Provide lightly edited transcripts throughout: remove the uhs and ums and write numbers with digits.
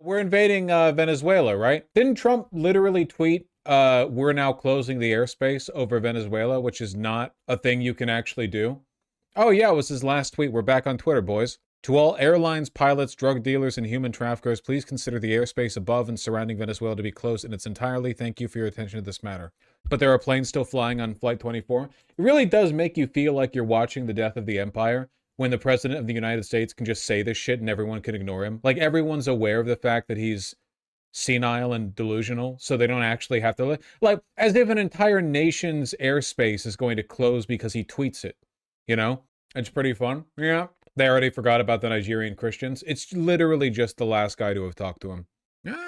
we're invading Venezuela, right? Didn't Trump literally tweet, we're now closing the airspace over Venezuela, which is not a thing you can actually do? Oh yeah, it was his last tweet. We're back on Twitter, boys. To all airlines, pilots, drug dealers, and human traffickers, please consider the airspace above and surrounding Venezuela to be closed in its entirety. Thank you for your attention to this matter. But there are planes still flying on Flight 24. It really does make you feel like you're watching the death of the empire when the president of the United States can just say this shit and everyone can ignore him. Like, everyone's aware of the fact that he's senile and delusional, so they don't actually have to... Like, as if an entire nation's airspace is going to close because he tweets it, you know? It's pretty fun. Yeah. They already forgot about the Nigerian Christians. It's literally just the last guy to have talked to him.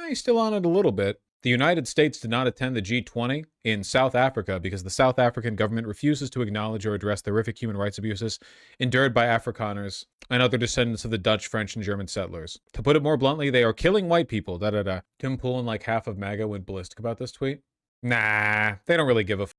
He's still on it a little bit. The United States did not attend the G20 in South Africa because the South African government refuses to acknowledge or address the horrific human rights abuses endured by Afrikaners and other descendants of the Dutch, French, and German settlers. To put it more bluntly, they are killing white people. Tim Pool and like half of MAGA went ballistic about this tweet. Nah, they don't really give a f.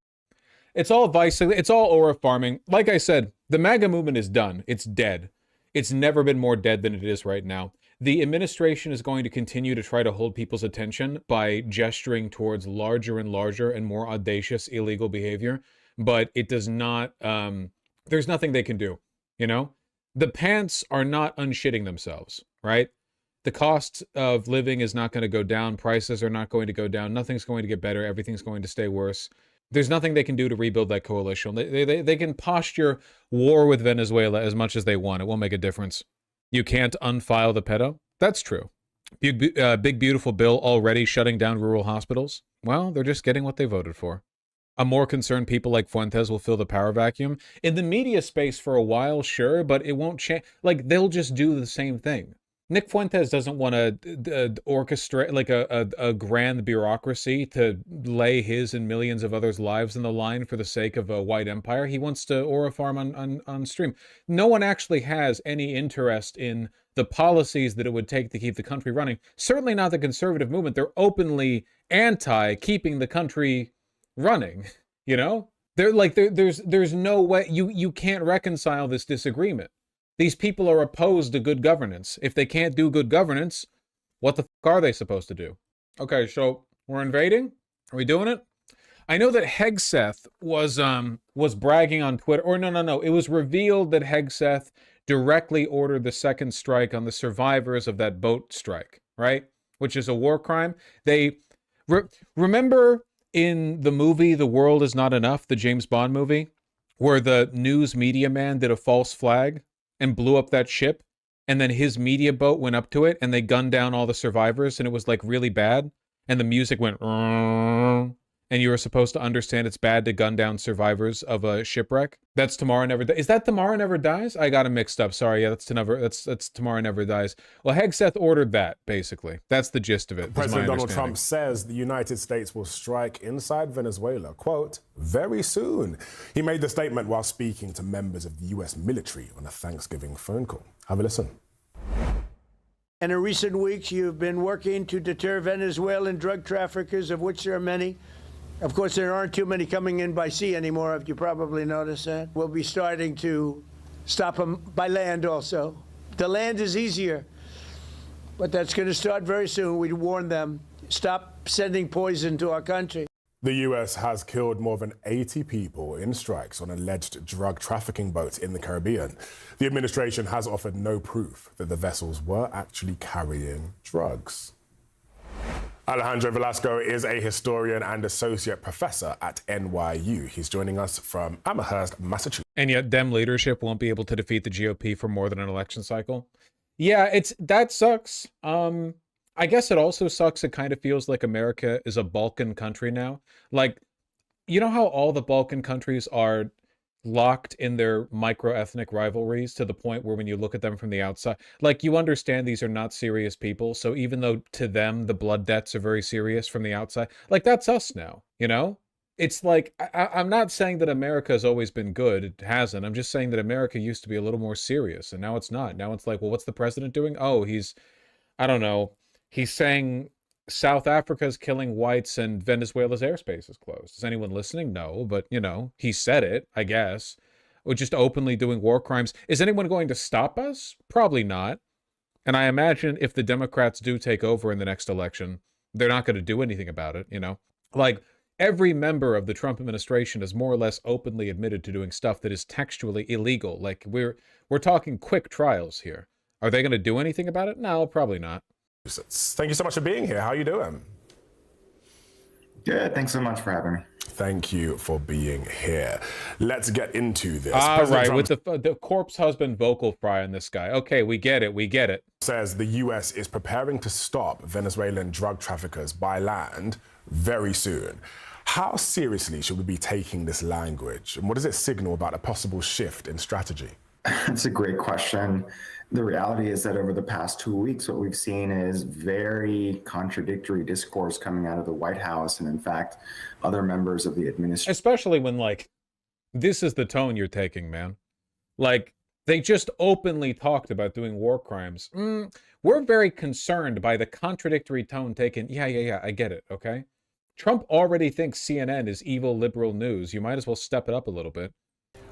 It's all vice. It's all aura farming. Like I said, the MAGA movement is done. It's dead. It's never been more dead than it is right now. The administration is going to continue to try to hold people's attention by gesturing towards larger and larger and more audacious illegal behavior, but it does not, there's nothing they can do, you know? The pants are not unshitting themselves, right? The cost of living is not going to go down. Prices are not going to go down. Nothing's going to get better. Everything's going to stay worse. There's nothing they can do to rebuild that coalition. They can posture war with Venezuela as much as they want. It won't make a difference. You can't unfile the pedo? That's true. Big Beautiful Bill already shutting down rural hospitals? Well, they're just getting what they voted for. A more concerned people like Fuentes will fill the power vacuum. In the media space for a while, sure, but it won't change. Like, they'll just do the same thing. Nick Fuentes doesn't want to orchestrate like a grand bureaucracy to lay his and millions of others' lives on the line for the sake of a white empire. He wants to aura farm on stream. No one actually has any interest in the policies that it would take to keep the country running. Certainly not the conservative movement. They're openly anti keeping the country running. You know, they're like there's no way you can't reconcile this disagreement. These people are opposed to good governance. If they can't do good governance, what the fuck are they supposed to do? Okay, so we're invading? Are we doing it? I know that Hegseth was bragging on Twitter. Or no. It was revealed that Hegseth directly ordered the second strike on the survivors of that boat strike, right? Which is a war crime. They remember in the movie The World Is Not Enough, the James Bond movie, where the news media man did a false flag and blew up that ship, and then his media boat went up to it, and they gunned down all the survivors, and it was, like, really bad, and the music went, and you were supposed to understand it's bad to gun down survivors of a shipwreck. That's Tomorrow Never Dies. Is that Tomorrow Never Dies? I got it mixed up. Sorry, yeah, that's Tomorrow Never Dies. Well, Hegseth ordered that, basically. That's the gist of it. President Donald Trump says the United States will strike inside Venezuela, quote, very soon. He made the statement while speaking to members of the U.S. military on a Thanksgiving phone call. Have a listen. In recent weeks, you've been working to deter Venezuelan drug traffickers, of which there are many. Of course, there aren't too many coming in by sea anymore, if you probably noticed that. We'll be starting to stop them by land also. The land is easier, but that's going to start very soon. We warn them, stop sending poison to our country. The U.S. has killed more than 80 people in strikes on alleged drug trafficking boats in the Caribbean. The administration has offered no proof that the vessels were actually carrying drugs. Alejandro Velasco is a historian and associate professor at NYU. He's joining us from Amherst, Massachusetts. And yet Dem leadership won't be able to defeat the GOP for more than an election cycle. Yeah, that sucks. I guess it also sucks. It kind of feels like America is a Balkan country now. Like, you know how all the Balkan countries are locked in their micro-ethnic rivalries to the point where when you look at them from the outside, like, you understand these are not serious people, so even though to them the blood debts are very serious from the outside, like, that's us now, you know? It's like, I'm not saying that America has always been good. It hasn't. I'm just saying that America used to be a little more serious, and now it's not. Now it's like, well, what's the president doing? Oh, I don't know, he's saying South Africa's killing whites and Venezuela's airspace is closed. Is anyone listening? No, but, you know, he said it, I guess. Or just openly doing war crimes. Is anyone going to stop us? Probably not. And I imagine if the Democrats do take over in the next election, they're not going to do anything about it, you know? Like, every member of the Trump administration has more or less openly admitted to doing stuff that is textually illegal. Like, we're talking quick trials here. Are they going to do anything about it? No, probably not. Thank you so much for being here. How are you doing? Good. Thanks so much for having me. Thank you for being here. Let's get into this. All right, with the corpse husband vocal fry on this guy. Okay, we get it. We get it. Says the U.S. is preparing to stop Venezuelan drug traffickers by land very soon. How seriously should we be taking this language? And what does it signal about a possible shift in strategy? That's a great question. The reality is that over the past 2 weeks, what we've seen is very contradictory discourse coming out of the White House and, in fact, other members of the administration. Especially when, like, this is the tone you're taking, man. Like, they just openly talked about doing war crimes. We're very concerned by the contradictory tone taken. Yeah, I get it, okay? Trump already thinks CNN is evil liberal news. You might as well step it up a little bit.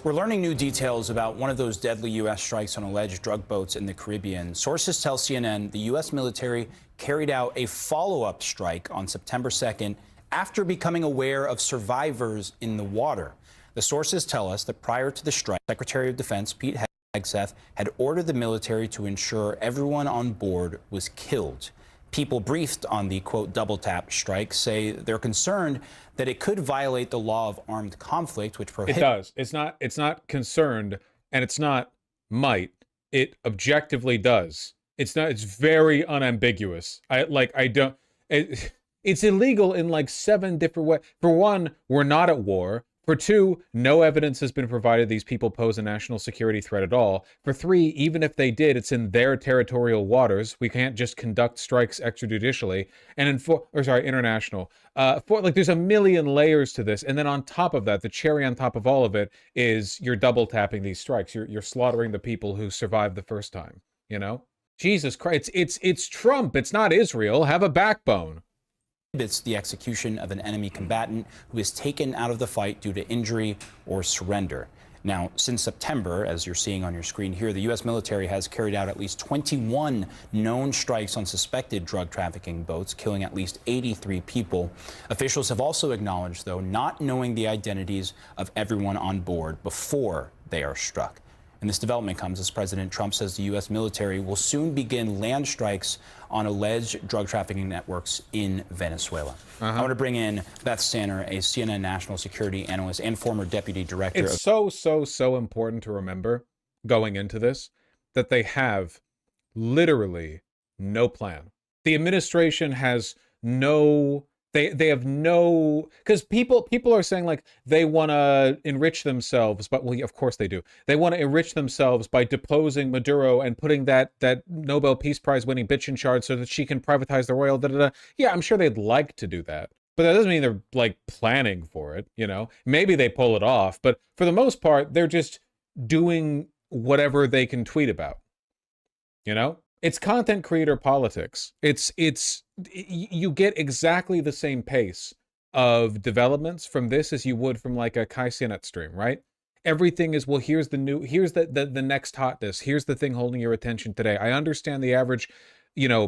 We're learning new details about one of those deadly U.S. strikes on alleged drug boats in the Caribbean. Sources tell CNN the U.S. military carried out a follow-up strike on September 2nd after becoming aware of survivors in the water. The sources tell us that prior to the strike, Secretary of Defense Pete Hegseth had ordered the military to ensure everyone on board was killed. People briefed on the, quote, double tap strike say they're concerned that it could violate the law of armed conflict, which prohibits... It does. It's not concerned, and it's not might. It objectively does. It's very unambiguous. It's illegal in like 7 different ways. For one, we're not at war. For 2, no evidence has been provided these people pose a national security threat at all. For 3, even if they did, it's in their territorial waters. We can't just conduct strikes extrajudicially. And in 4, or sorry, international. 4, like there's a million layers to this. And then on top of that, the cherry on top of all of it is you're double tapping these strikes. You're slaughtering the people who survived the first time, you know? Jesus Christ, it's Trump. It's not Israel. Have a backbone. It's the execution of an enemy combatant who is taken out of the fight due to injury or surrender. Now, since September, as you're seeing on your screen here, the U.S. military has carried out at least 21 known strikes on suspected drug trafficking boats, killing at least 83 people. Officials have also acknowledged, though, not knowing the identities of everyone on board before they are struck. And this development comes as President Trump says the U.S. military will soon begin land strikes on alleged drug trafficking networks in Venezuela. I want to bring in Beth Stanner, a CNN national security analyst and former deputy director. It's so important to remember going into this that they have literally no plan. The administration has no... They have no, because people are saying like they want to enrich themselves, but well, of course they do. They want to enrich themselves by deposing Maduro and putting that Nobel Peace Prize winning bitch in charge so that she can privatize the oil. Yeah, I'm sure they'd like to do that, but that doesn't mean they're like planning for it. You know, maybe they pull it off, but for the most part, they're just doing whatever they can tweet about. You know. It's content creator politics. You get exactly the same pace of developments from this as you would from like a Kai Cenat stream, right? Everything is, well, here's the next hotness. Here's the thing holding your attention today. I understand the average,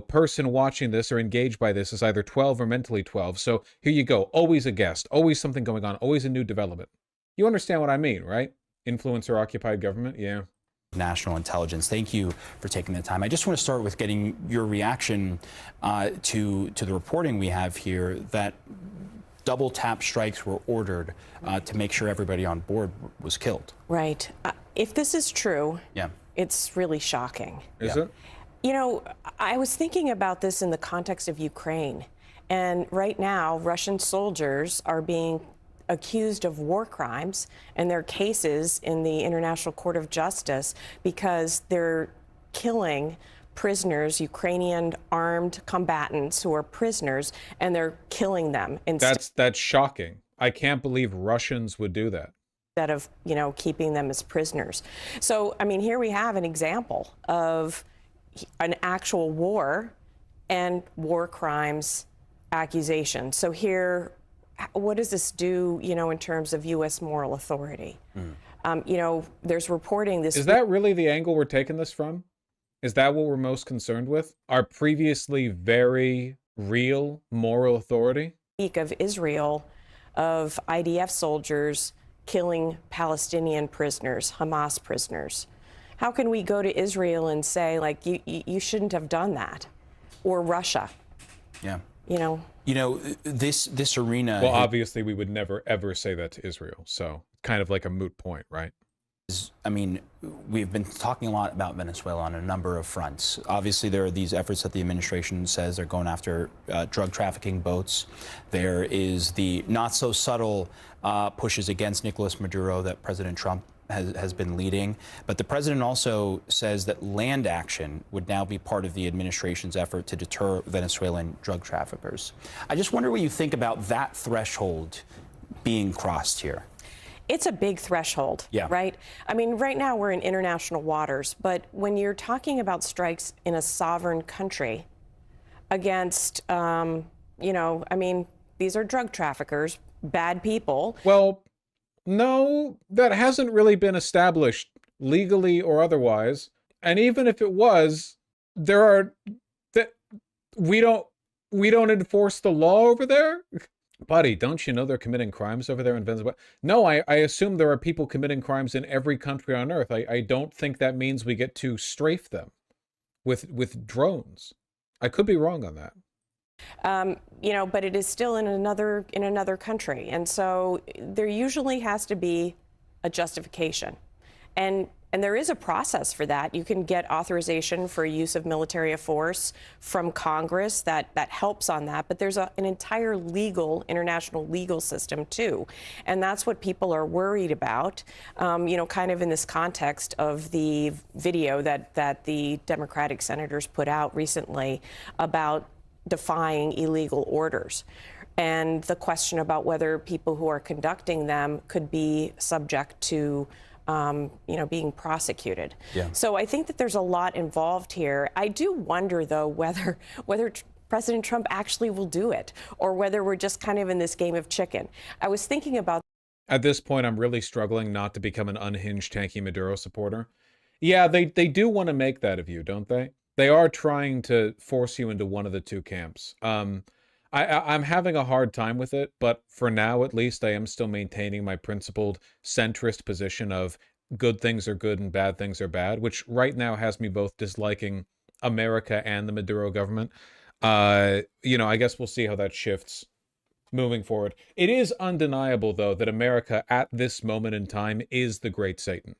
person watching this or engaged by this is either 12 or mentally 12. So here you go. Always a guest, always something going on, always a new development. You understand what I mean, right? Influencer occupied government. Yeah. National intelligence. Thank you for taking the time. I just want to start with getting your reaction to the reporting we have here that double tap strikes were ordered to make sure everybody on board was killed. Right. If this is true, yeah, it's really shocking. Is it? You know, I was thinking about this in the context of Ukraine. And right now, Russian soldiers are being accused of war crimes, and their cases in the International Court of Justice because they're killing prisoners, Ukrainian armed combatants who are prisoners, and they're killing them. That's shocking. I can't believe Russians would do that. Instead of, keeping them as prisoners. So, I mean, here we have an example of an actual war and war crimes accusation. So here, what does this do, in terms of U.S. moral authority? There's reporting this. Is that really the angle we're taking this from? Is that what we're most concerned with? Our previously very real moral authority? Speak of Israel, of IDF soldiers killing Palestinian prisoners, Hamas prisoners. How can we go to Israel and say, like, you shouldn't have done that? Or Russia? Yeah. You know, this arena. Well, obviously, we would never, ever say that to Israel. So kind of like a moot point, right? I mean, we've been talking a lot about Venezuela on a number of fronts. Obviously, there are these efforts that the administration says they're going after drug trafficking boats. There is the not so subtle pushes against Nicolas Maduro that President Trump has been leading. But the president also says that land action would now be part of the administration's effort to deter Venezuelan drug traffickers. I just wonder what you think about that threshold being crossed here. It's a big threshold, yeah. Right? I mean, right now we're in international waters, but when you're talking about strikes in a sovereign country against, I mean, these are drug traffickers, bad people. Well, no, that hasn't really been established legally or otherwise. And even if it was, we don't enforce the law over there. Buddy, don't you know they're committing crimes over there in Venezuela? No, I assume there are people committing crimes in every country on earth. I don't think that means we get to strafe them with drones. I could be wrong on that. But it is still in another country. And so there usually has to be a justification. And there is a process for that. You can get authorization for use of military force from Congress that helps on that. But there's an entire international legal system, too. And that's what people are worried about, kind of in this context of the video that the Democratic senators put out recently about defying illegal orders. And the question about whether people who are conducting them could be subject to being prosecuted. Yeah. So I think that there's a lot involved here. I do wonder, though, whether President Trump actually will do it or whether we're just kind of in this game of chicken. I was thinking about. At this point, I'm really struggling not to become an unhinged tanky Maduro supporter. Yeah, they do want to make that of you, don't they? They are trying to force you into one of the two camps. I'm having a hard time with it, but for now, at least, I am still maintaining my principled centrist position of good things are good and bad things are bad, which right now has me both disliking America and the Maduro government. I guess we'll see how that shifts moving forward. It is undeniable, though, that America at this moment in time is the great Satan.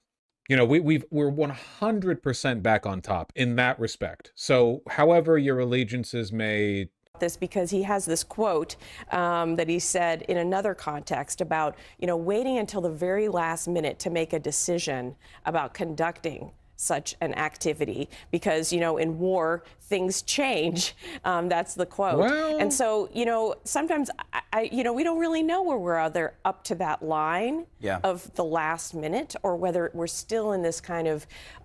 We're 100% back on top in that respect. So however your allegiances may this, because he has this quote that he said in another context about, waiting until the very last minute to make a decision about conducting such an activity because, in war, things change. That's the quote. Well, and so, sometimes, we don't really know where we're either up to that line of the last minute or whether we're still in this kind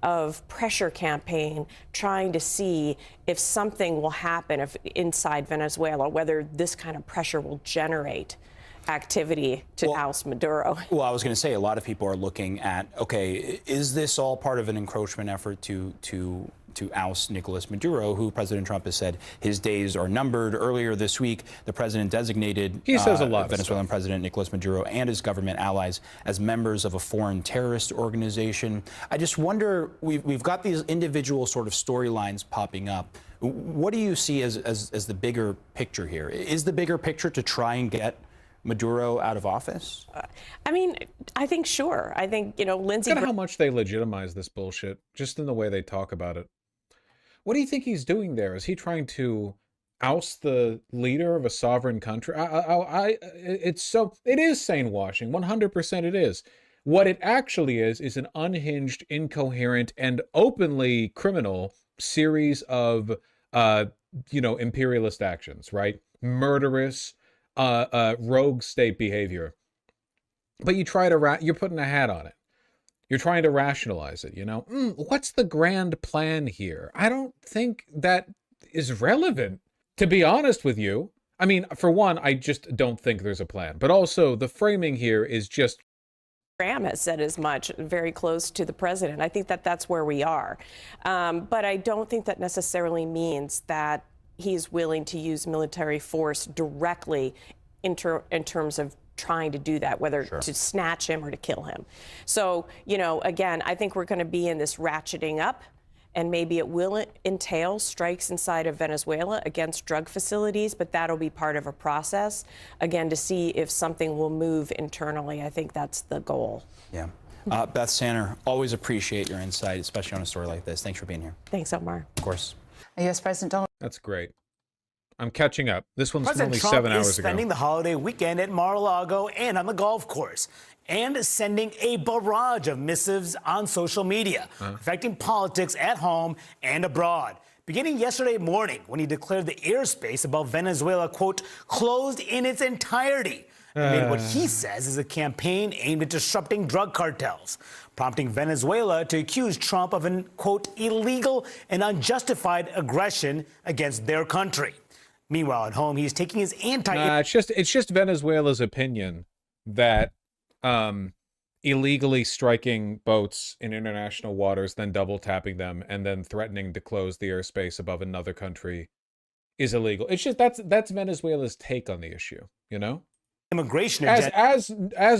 of pressure campaign trying to see if something will happen inside Venezuela, whether this kind of pressure will generate activity to oust Maduro. Well, I was going to say a lot of people are looking at, okay, is this all part of an encroachment effort to oust Nicolas Maduro, who President Trump has said his days are numbered. Earlier this week, the president designated he says a lot Venezuelan President Nicolas Maduro and his government allies as members of a foreign terrorist organization. I just wonder, we've got these individual sort of storylines popping up. What do you see as the bigger picture here? Is the bigger picture to try and get Maduro out of office? I think sure. I think, Lindsey. Look at how much they legitimize this bullshit, just in the way they talk about it. What do you think he's doing there? Is he trying to oust the leader of a sovereign country? It is sane washing. 100% it is. What it actually is an unhinged, incoherent, and openly criminal series of, imperialist actions, right? Murderous, rogue state behavior. But you try to you're putting a hat on it. You're trying to rationalize it, what's the grand plan here? I don't think that is relevant, to be honest with you. I mean, for one, I just don't think there's a plan. But also, the framing here is just Graham has said as much, very close to the president. I think that that's where we are. But I don't think that necessarily means that he's willing to use military force directly in terms of trying to do that, whether to snatch him or to kill him. So, you know, again, I think we're going to be in this ratcheting up, and maybe it will entail strikes inside of Venezuela against drug facilities, but that'll be part of a process, again, to see if something will move internally. I think that's the goal. Yeah. Beth Sanner, always appreciate your insight, especially on a story like this. Thanks for being here. Thanks, Omar. Of course. U.S. President Donald That's great. I'm catching up. This one's President only Trump 7 hours is spending ago. the holiday weekend at Mar-a-Lago and on the golf course, and sending a barrage of missives on social media, affecting politics at home and abroad. Beginning yesterday morning, when he declared the airspace above Venezuela, quote, closed in its entirety, amid what he says is a campaign aimed at disrupting drug cartels, prompting Venezuela to accuse Trump of an, quote, illegal and unjustified aggression against their country. Meanwhile, at home, he's taking his It's just Venezuela's opinion that illegally striking boats in international waters, then double tapping them, and then threatening to close the airspace above another country is illegal. It's just that's Venezuela's take on the issue, you know? immigration As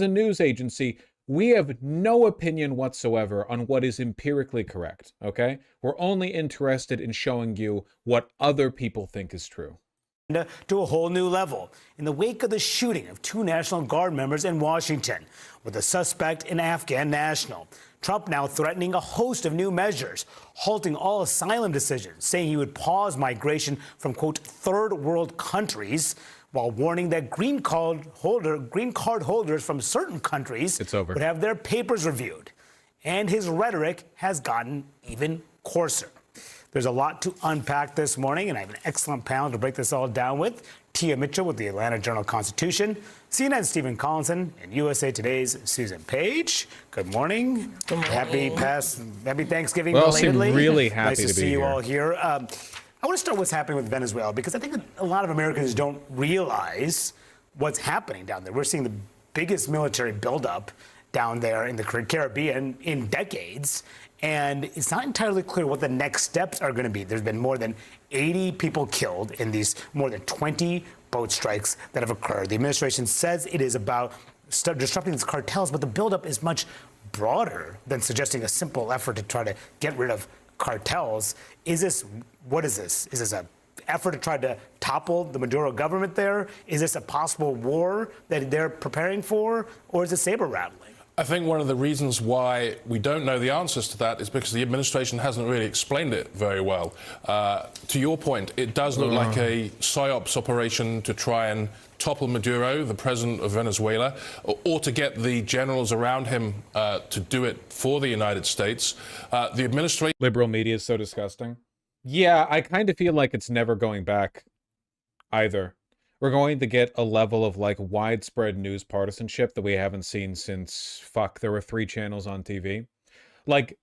a news agency, we have no opinion whatsoever on what is empirically correct, okay? We're only interested in showing you what other people think is true. to a whole new level in the wake of the shooting of 2 National Guard members in Washington, with the suspect an Afghan national. Trump now threatening a host of new measures, halting all asylum decisions, saying he would pause migration from, quote, third world countries, while warning that green card holders from certain countries would have their papers reviewed. And his rhetoric has gotten even coarser. There's a lot to unpack this morning, and I have an excellent panel to break this all down with. Tia Mitchell with the Atlanta Journal-Constitution, CNN's Stephen Collinson, and USA Today's Susan Page. Good morning. Good morning. Happy Thanksgiving belatedly. Really happy nice to see be you here. all here. I want to start with what's happening with Venezuela, because I think that a lot of Americans don't realize what's happening down there. We're seeing the biggest military buildup down there in the Caribbean in decades. And it's not entirely clear what the next steps are going to be. There's been more than 80 people killed in these more than 20 boat strikes that have occurred. The administration says it is about disrupting these cartels, but the buildup is much broader than suggesting a simple effort to try to get rid of cartels. What is this? Is this an effort to try to topple the Maduro government there? Is this a possible war that they're preparing for? Or is it saber rattling? I think one of the reasons why we don't know the answers to that is because the administration hasn't really explained it very well. To your point, it does look like a psyops operation to try and topple Maduro, the president of Venezuela, or to get the generals around him to do it for the United States. The administration... Liberal media is so disgusting. Yeah, I kind of feel like it's never going back either. We're going to get a level of, like, widespread news partisanship that we haven't seen since, there were 3 channels on TV. Like,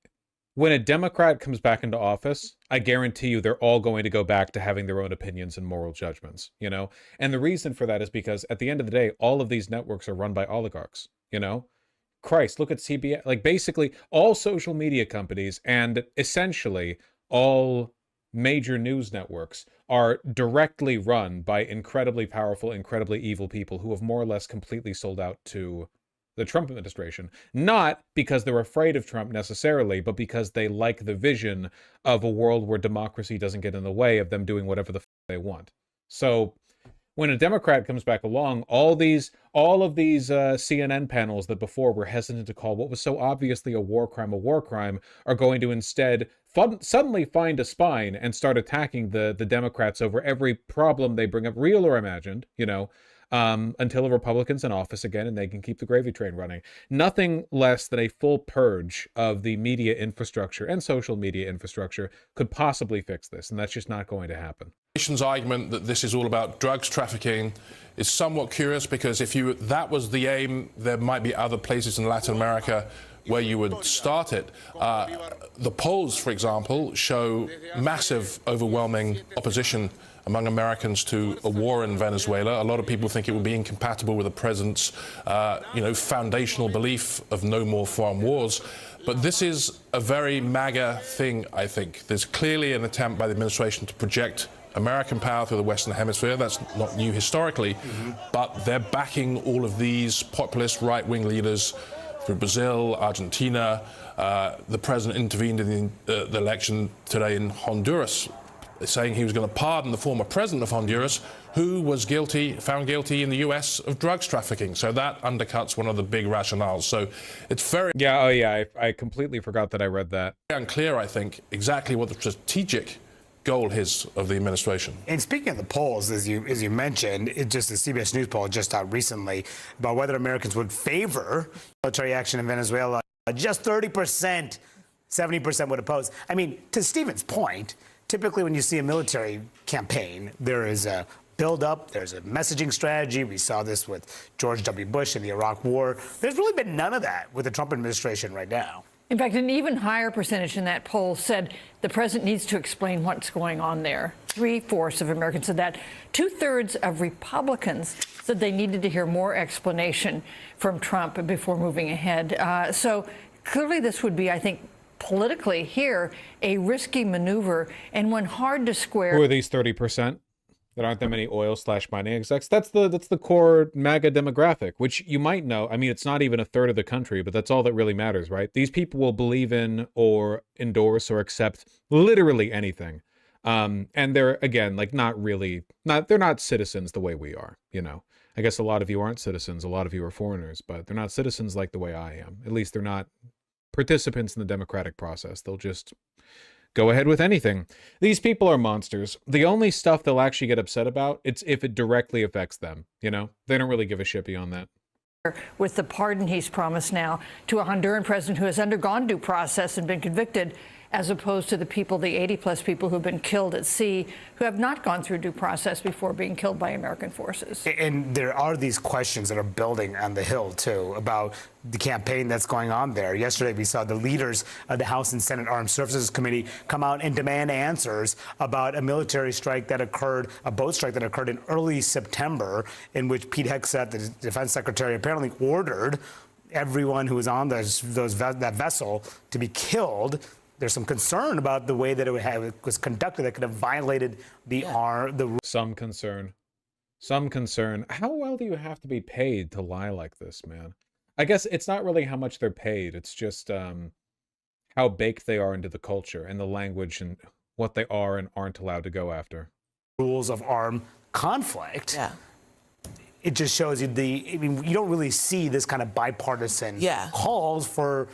when a Democrat comes back into office, I guarantee you they're all going to go back to having their own opinions and moral judgments, you know? And the reason for that is because, at the end of the day, all of these networks are run by oligarchs, you know? Christ, look at CBS. Like, basically, all social media companies and essentially all major news networks are directly run by incredibly powerful, incredibly evil people who have more or less completely sold out to the Trump administration. Not because they're afraid of Trump necessarily, but because they like the vision of a world where democracy doesn't get in the way of them doing whatever the they want. So when a Democrat comes back along, all of these CNN panels that before were hesitant to call what was so obviously a war crime are going to instead suddenly find a spine and start attacking the Democrats over every problem they bring up, real or imagined, you know, until a Republican's in office again and they can keep the gravy train running. Nothing less than a full purge of the media infrastructure and social media infrastructure could possibly fix this, and that's just not going to happen. The nation's argument that this is all about drugs trafficking is somewhat curious, because if that was the aim, there might be other places in Latin America where you would start it. The polls, for example, show massive, overwhelming opposition among Americans to a war in Venezuela. A lot of people think it would be incompatible with the president's, foundational belief of no more foreign wars. But this is a very MAGA thing, I think. There's clearly an attempt by the administration to project American power through the Western Hemisphere. That's not new historically, but they're backing all of these populist right-wing leaders through Brazil, Argentina. The president intervened in the election today in Honduras, saying he was going to pardon the former president of Honduras, who was found guilty in the US of drugs trafficking. So that undercuts one of the big rationales. So it's very... Yeah, oh yeah, I completely forgot that I read that. unclear, I think, exactly what the strategic goal is of the administration. And speaking of the polls, as you mentioned, it just the CBS News poll just out recently about whether Americans would favor military action in Venezuela. Just 30%, 70% would oppose. I mean, to Stephen's point, typically when you see a military campaign, there is a buildup, there's a messaging strategy. We saw this with George W. Bush in the Iraq War. There's really been none of that with the Trump administration right now. In fact, an even higher percentage in that poll said the president needs to explain what's going on there. 3/4 of Americans said that. 2/3 of Republicans said they needed to hear more explanation from Trump before moving ahead. So clearly this would be, I think, politically here, a risky maneuver and one hard to square. Who are these 30%? There aren't that many oil/mining execs. That's the core MAGA demographic, which you might know. I mean, it's not even a third of the country, but that's all that really matters, right? These people will believe in or endorse or accept literally anything. And they're, again, like they're not citizens the way we are, you know. I guess a lot of you aren't citizens. A lot of you are foreigners, but they're not citizens like the way I am. At least they're not participants in the democratic process. They'll just go ahead with anything. These people are monsters. The only stuff they'll actually get upset about, it's if it directly affects them, you know? They don't really give a shit beyond that. With the pardon he's promised now to a Honduran president who has undergone due process and been convicted, as opposed to the 80+ people who've been killed at sea, who have not gone through due process before being killed by American forces. And there are these questions that are building on the Hill, too, about the campaign that's going on there. Yesterday, we saw the leaders of the House and Senate Armed Services Committee come out and demand answers about a military strike that occurred, a boat strike that occurred in early September, in which Pete Hegseth, the defense secretary, apparently ordered everyone who was on that vessel to be killed. There's some concern about the way that it was conducted that could have violated the rules. Some concern. How well do you have to be paid to lie like this, man? I guess it's not really how much they're paid. It's just how baked they are into the culture and the language and what they are and aren't allowed to go after. Rules of armed conflict. Yeah. It just shows you you don't really see this kind of bipartisan calls for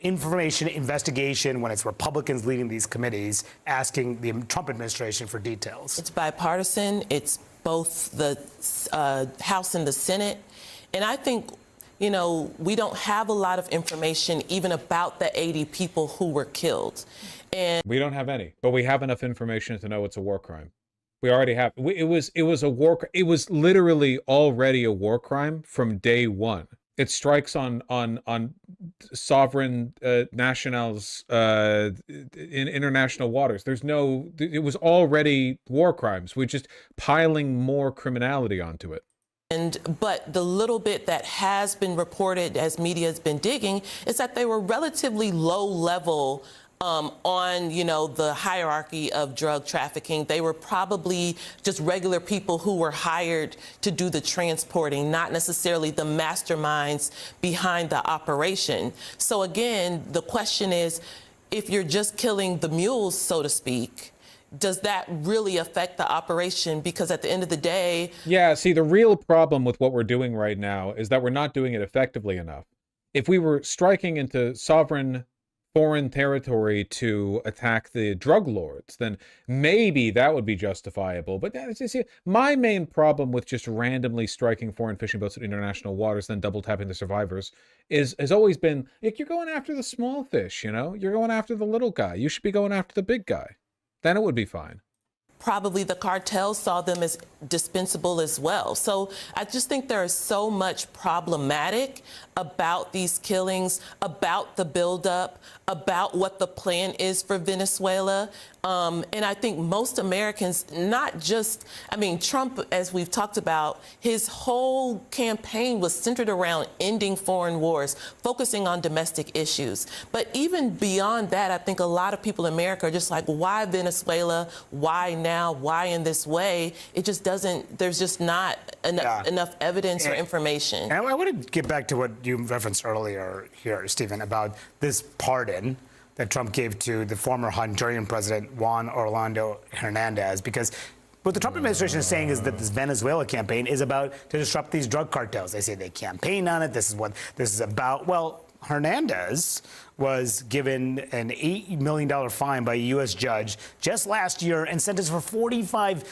information, investigation, when it's Republicans leading these committees, asking the Trump administration for details. It's bipartisan. It's both the House and the Senate. And I think, we don't have a lot of information even about the 80 people who were killed. And we don't have any, but we have enough information to know it's a war crime. We already have. It was a war. It was literally already a war crime from day one. It strikes on sovereign nationals in international waters. It was already war crimes. We're just piling more criminality onto it. But the little bit that has been reported as media has been digging is that they were relatively low level on, the hierarchy of drug trafficking. They were probably just regular people who were hired to do the transporting, not necessarily the masterminds behind the operation. So again, the question is, if you're just killing the mules, so to speak, does that really affect the operation? Because at the end of the day... Yeah, see, the real problem with what we're doing right now is that we're not doing it effectively enough. If we were striking into sovereign foreign territory to attack the drug lords, then maybe that would be justifiable. But see, my main problem with just randomly striking foreign fishing boats in international waters, then double tapping the survivors, has always been, like, you're going after the small fish, You're going after the little guy. You should be going after the big guy. Then it would be fine. probably the cartels saw them as dispensable as well. So I just think there is so much problematic about these killings, about the buildup, about what the plan is for Venezuela. And I think most Americans, not just, I mean, Trump, as we've talked about, his whole campaign was centered around ending foreign wars, focusing on domestic issues. But even beyond that, I think a lot of people in America are just like, why Venezuela? Why now? Why in this way? It just doesn't, there's just not enough evidence or information. And I want to get back to what you referenced earlier here, Stephen, about this pardon that Trump gave to the former Honduran president, Juan Orlando Hernandez, because what the Trump administration is saying is that this Venezuela campaign is about to disrupt these drug cartels. They say they campaign on it. This is what this is about. Well, Hernandez was given an $8 million fine by a U.S. judge just last year and sentenced for 45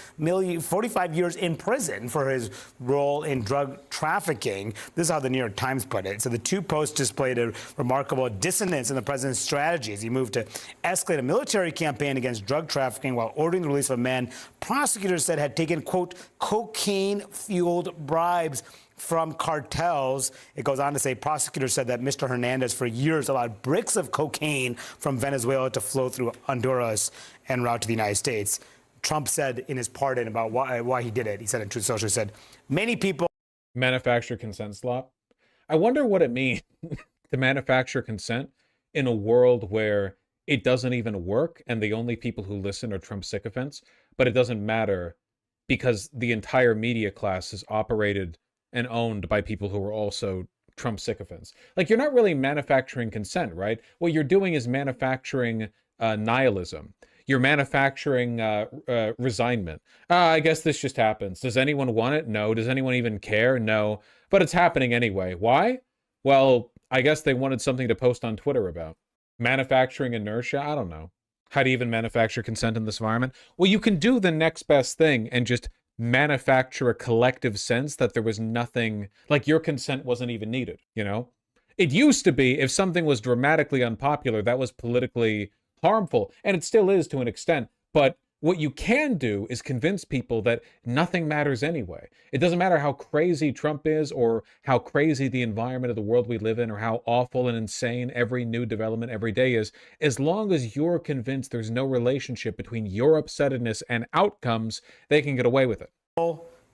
years in prison for his role in drug trafficking. This is how the New York Times put it. So the two posts displayed a remarkable dissonance in the president's strategy as he moved to escalate a military campaign against drug trafficking while ordering the release of a man prosecutors said had taken, quote, cocaine-fueled bribes from cartels. It goes on to say prosecutors said that Mr. Hernandez for years allowed bricks of cocaine from Venezuela to flow through Honduras en route to the United States. Trump said in his pardon about why he did it, he said in Truth Social, he said, many people Manufacture consent slop. I wonder what it means to manufacture consent in a world where it doesn't even work and the only people who listen are Trump sycophants, but it doesn't matter because the entire media class is operated and owned by people who are also Trump sycophants. Like, you're not really manufacturing consent, right? What you're doing is manufacturing nihilism. You're manufacturing resignment. I guess this just happens. Does anyone want it? No. Does anyone even care? No. But it's happening anyway. Why? Well, I guess they wanted something to post on Twitter about. Manufacturing inertia? I don't know. How do you even manufacture consent in this environment? Well, you can do the next best thing and just manufacture a collective sense that there was nothing, like your consent wasn't even needed, you know? It used to be if something was dramatically unpopular, that was politically harmful, and it still is to an extent, but what you can do is convince people that nothing matters anyway. It doesn't matter how crazy Trump is or how crazy the environment of the world we live in or how awful and insane every new development every day is. As long as you're convinced there's no relationship between your upsetness and outcomes, they can get away with it.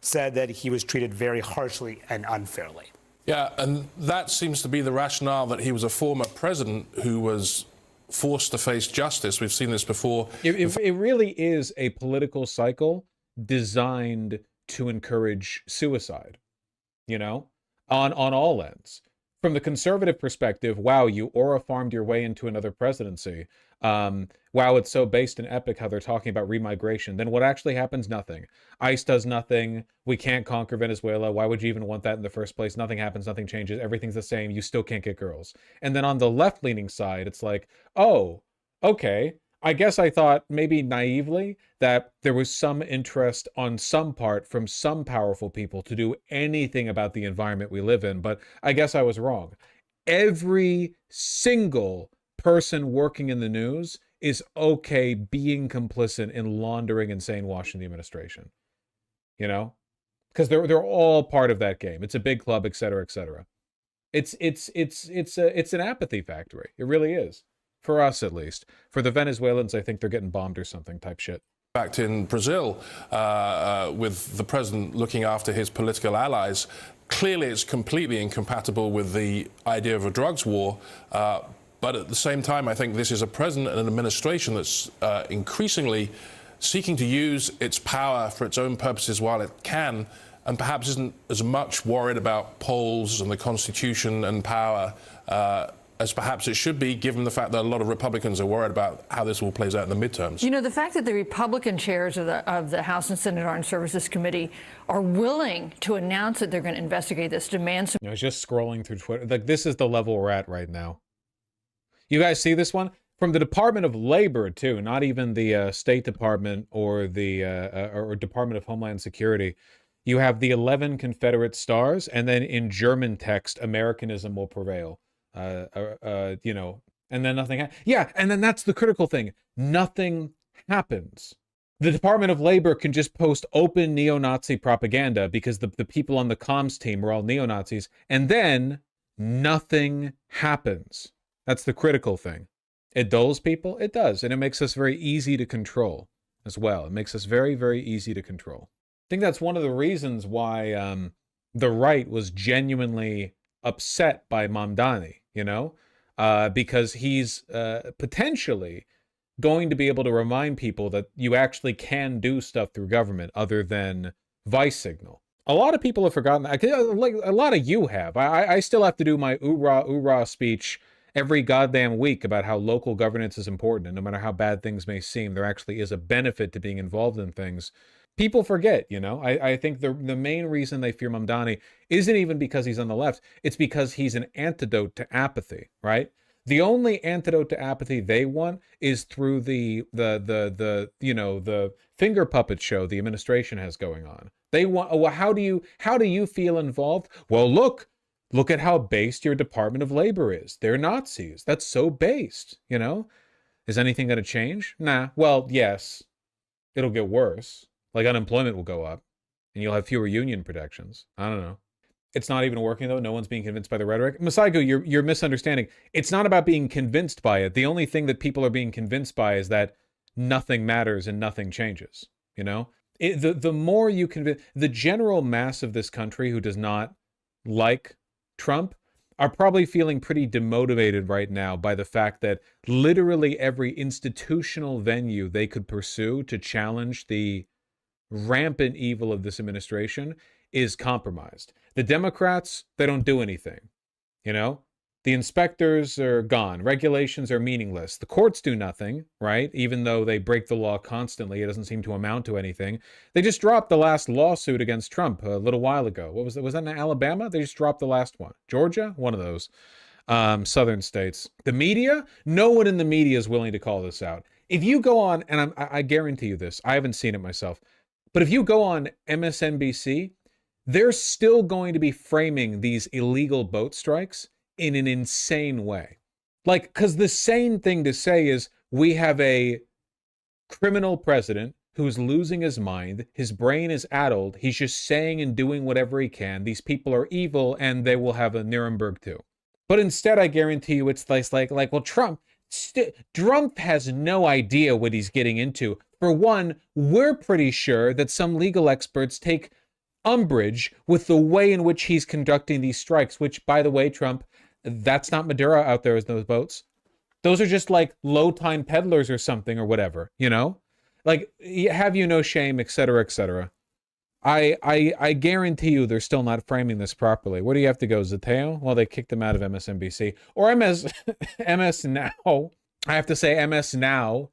Said that he was treated very harshly and unfairly. Yeah, and that seems to be the rationale that he was a former president who was forced to face justice. We've seen this before. It really is a political cycle designed to encourage suicide, you know, on all ends. From the conservative perspective, wow, you aura farmed your way into another presidency. Wow, it's so based in epic how they're talking about remigration. Then what actually happens? Nothing. ICE does nothing. We can't conquer Venezuela. Why would you even want that in the first place? Nothing happens. Nothing changes. Everything's the same. You still can't get girls. And then on the left-leaning side, it's like, oh, okay. I guess I thought maybe naively that there was some interest on some part from some powerful people to do anything about the environment we live in, but I guess I was wrong. Every single person working in the news is okay being complicit in laundering insane Washington administration, you know, because they're all part of that game. It's a big club, et cetera, et cetera. It's an apathy factory. It really is. For us, at least. For the Venezuelans, I think they're getting bombed or something type shit. Fact, in Brazil, with the president looking after his political allies, clearly it's completely incompatible with the idea of a drugs war. But at the same time, I think this is a president and an administration that's increasingly seeking to use its power for its own purposes while it can, and perhaps isn't as much worried about polls and the Constitution and power as perhaps it should be, given the fact that a lot of Republicans are worried about how this all plays out in the midterms. You know, the fact that the Republican chairs of the House and Senate Armed Services Committee are willing to announce that they're going to investigate this, demand some... I was just scrolling through Twitter. Like, this is the level we're at right now. You guys see this one? From the Department of Labor, too, not even the State Department or the or Department of Homeland Security. You have the 11 Confederate stars, and then in German text, Americanism will prevail. You know, and then nothing. Yeah, and then that's the critical thing. Nothing happens. The Department of Labor can just post open neo-Nazi propaganda because the people on the comms team are all neo-Nazis, and then nothing happens. That's the critical thing. It dulls people? It does, and it makes us very easy to control as well. It makes us very, very easy to control. I think that's one of the reasons why the right was genuinely upset by Mamdani, because he's potentially going to be able to remind people that you actually can do stuff through government other than vice signal. A lot of people have forgotten that. Like a lot of you have. I still have to do my oorah speech every goddamn week about how local governance is important, and no matter how bad things may seem, there actually is a benefit to being involved in things. People forget, I think the main reason they fear Mamdani isn't even because he's on the left. It's because he's an antidote to apathy, right? The only antidote to apathy they want is through the finger puppet show the administration has going on. They want, well, how do you feel involved? Well, look at how based your Department of Labor is. They're Nazis. That's so based, Is anything going to change? Nah. Well, yes, it'll get worse. Like unemployment will go up and you'll have fewer union protections. I don't know. It's not even working, though. No one's being convinced by the rhetoric. Masaigo, you're misunderstanding. It's not about being convinced by it. The only thing that people are being convinced by is that nothing matters and nothing changes. The more you convince the general mass of this country who does not like Trump are probably feeling pretty demotivated right now by the fact that literally every institutional venue they could pursue to challenge the rampant evil of this administration is compromised. The Democrats, they don't do anything. The inspectors are gone. Regulations are meaningless. The courts do nothing, right? Even though they break the law constantly, it doesn't seem to amount to anything. They just dropped the last lawsuit against Trump a little while ago. What was that? Was that in Alabama? They just dropped the last one. Georgia? One of those southern states. The media? No one in the media is willing to call this out. If you go on, and I guarantee you this, I haven't seen it myself, but if you go on MSNBC, they're still going to be framing these illegal boat strikes in an insane way. Because the sane thing to say is we have a criminal president who's losing his mind. His brain is addled. He's just saying and doing whatever he can. These people are evil and they will have a Nuremberg too. But instead, I guarantee you it's like well, Trump has no idea what he's getting into. For one, we're pretty sure that some legal experts take umbrage with the way in which he's conducting these strikes, which, by the way, Trump, that's not Maduro out there as those boats. Those are just like low-time peddlers or something or whatever, Like, have you no shame, etc., etc. I guarantee you they're still not framing this properly. Where do you have to go, Zateo? Well, they kicked them out of MSNBC. Or MS Now. I have to say MS Now.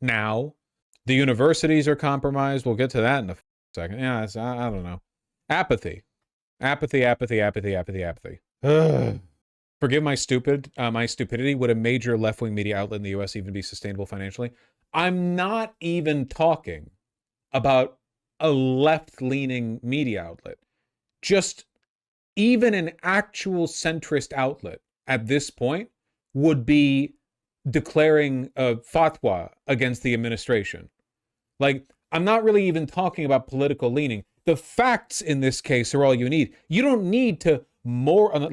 The universities are compromised. We'll get to that in a second. Yeah, I don't know. Apathy. Ugh. Forgive my stupidity. Would a major left-wing media outlet in the U.S. even be sustainable financially? I'm not even talking about a left-leaning media outlet. Just even an actual centrist outlet at this point would be declaring a fatwa against the administration. Like, I'm not really even talking about political leaning. The facts in this case are all you need. You don't need to more on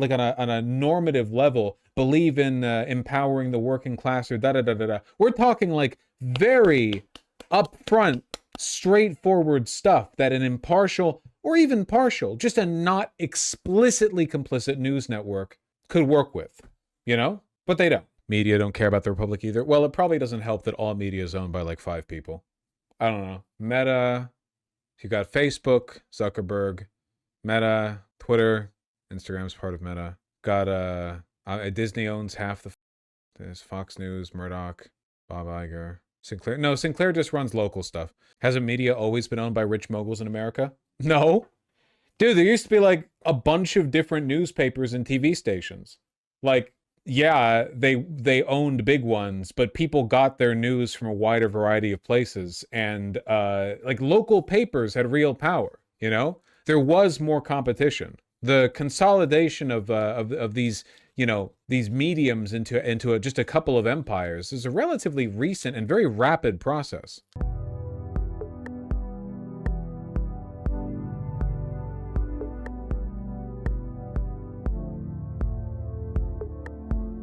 a normative level believe in empowering the working class or da-da-da-da-da. We're talking like very upfront, straightforward stuff that an impartial or even partial, just a not explicitly complicit news network could work with, But they don't. Media don't care about the Republic either. Well, it probably doesn't help that all media is owned by like 5 people. I don't know. Meta, you got Facebook, Zuckerberg, Meta, Twitter, Instagram's part of Meta. Got Disney owns half there's Fox News, Murdoch, Bob Iger, Sinclair. No, Sinclair just runs local stuff. Hasn't media always been owned by rich moguls in America? No. Dude, there used to be like a bunch of different newspapers and TV stations. Like, yeah, they owned big ones, but people got their news from a wider variety of places. And like local papers had real power, There was more competition. The consolidation of these, these mediums into just a couple of empires is a relatively recent and very rapid process.